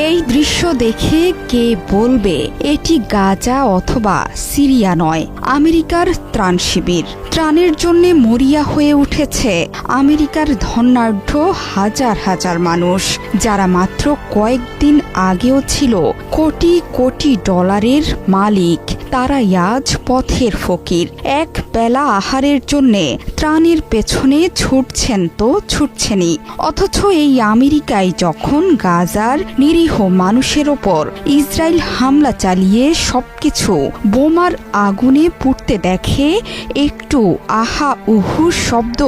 এই দৃশ্য দেখে কে বলবে এটি গাজা অথবা সিরিয়া নয়, আমেরিকার ত্রাণ শিবির। ত্রাণের জন্য মরিয়া হয়ে উঠেছে আমেরিকার ধনাঢ্য হাজার হাজার মানুষ, যারা মাত্র কয়েকদিন আগেও ছিল কোটি কোটি ডলারের মালিক। তারাই আজ পথের ফকির। এক বেলা আহারের জন্যে ত্রাণের পেছনে ছুটছেন তো ছুটছেনই, অথচ এই আমেরিকায় যখন গাজার নিরীহ মানুষের ওপর ইসরায়েল হামলা চালিয়ে সবকিছু বোমার আগুনে পুড়তে দেখে একটু আহা উহু শব্দ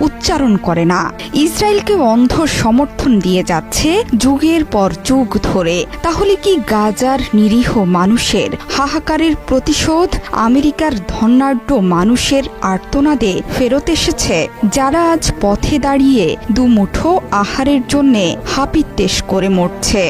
উচ্চারণ করে না। ইসরায়েলকে অন্ধ সমর্থন দিয়ে যাচ্ছে যুগের পর যুগ ধরে। তাহলে কি গাজার নিরীহ মানুষের হাহাকারের প্রতিশোধ আমেরিকার ধনাঢ্য মানুষের আর্তনাদে ফেরত এসেছে, যারা আজ পথে দাঁড়িয়ে দুমুঠো আহারের জন্যে হাপিত্তেশ করে মরছে?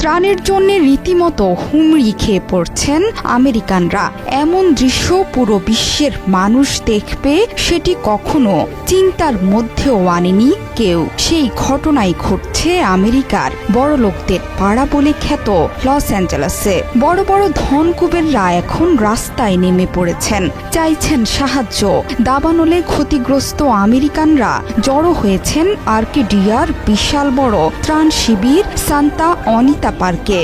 ত্রাণের জন্য রীতিমতো হুমড়ি খেয়ে পড়ছেন আমেরিকানরা। এমন দৃশ্য পুরো বিশ্বের মানুষ দেখবে সেটি কখনো চিন্তার মধ্যেও আনেনি কেউ। সেই ঘটনাই ঘটছে আমেরিকার বড়লোকদের পাড়া বলে খ্যাত লস অ্যাঞ্জেলেসে। বড় বড় ধনকুবেররা এখন রাস্তায় নেমে পড়েছেন, চাইছেন সাহায্য। দাবানলে ক্ষতিগ্রস্ত আমেরিকানরা জড়ো হয়েছেন আর্কেডিয়ার বিশাল বড় ত্রাণ শিবির সান্তা অনিতা পার্কে।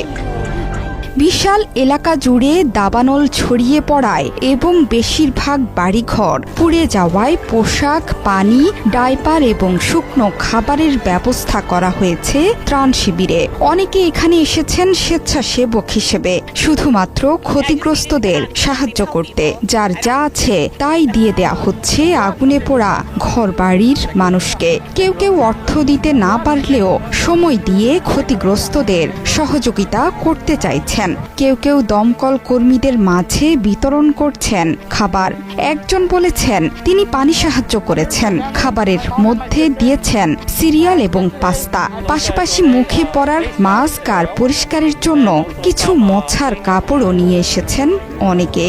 বিশাল এলাকা জুড়ে দাবানল ছড়িয়ে পড়ায় এবং বেশিরভাগ বাড়িঘর পুড়ে যাওয়ায় পোশাক, পানি, ডাইপার এবং শুকনো খাবারের ব্যবস্থা করা হয়েছে ত্রাণ শিবিরে। অনেকে এখানে এসেছেন স্বেচ্ছাসেবক হিসেবে, শুধুমাত্র ক্ষতিগ্রস্তদের সাহায্য করতে। যার যা আছে তাই দিয়ে দেয়া হচ্ছে আগুনে পোড়া ঘর বাড়ির মানুষকে। কেউ কেউ অর্থ দিতে না পারলেও সময় দিয়ে ক্ষতিগ্রস্তদের সহযোগিতা করতে চাইছেন। কেউ কেউ দমকল কর্মীদের মাঝে বিতরণ করছেন খাবার। একজন বলেছেন তিনি পানি সাহায্য করেছেন, খাবারের মধ্যে দিয়েছেন সিরিয়াল এবং পাস্তা। পাশাপাশি মুখে পরার মাস্ক আর পরিষ্কারের জন্য কিছু মোছার কাপড়ও নিয়ে এসেছেন অনেকে।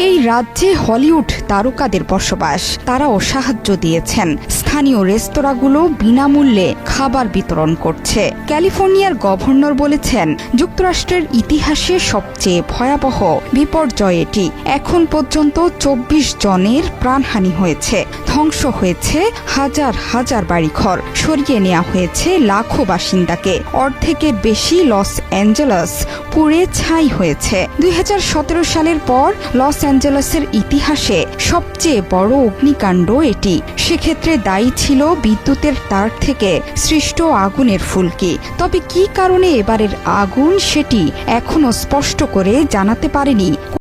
এই রাজ্যে হলিউড তারকাদের বসবাস, তারাও সাহায্য দিয়েছেন। স্থানীয় রেস্তোরাঁগুলো বিনামূল্যে খাবার বিতরণ করছে। ক্যালিফোর্নিয়ার গভর্নর বলেছেন যুক্তরাষ্ট্রের ইতিহাসে সবচেয়ে ভয়াবহ বিপর্যয় এটি। এখন পর্যন্ত 24 জনের প্রাণহানি হয়েছে, ধ্বংস হয়েছে হাজার হাজার বাড়িঘর, সরিয়ে নেওয়া হয়েছে লাখো বাসিন্দাকে। অর্ধেকের বেশি লস অ্যাঞ্জেলেস পুড়ে ছাই হয়েছে। 2017 সালের পর লস অ্যাঞ্জেলেসের ইতিহাসে সবচেয়ে বড় অগ্নিকাণ্ড এটি। সেক্ষেত্রে দায়ী ছিল বিদ্যুতের তার থেকে সৃষ্ট আগুনের ফুলকি। তবে কী কারণে এবারের আগুন সেটি এখনো স্পষ্ট করে জানাতে পারেনি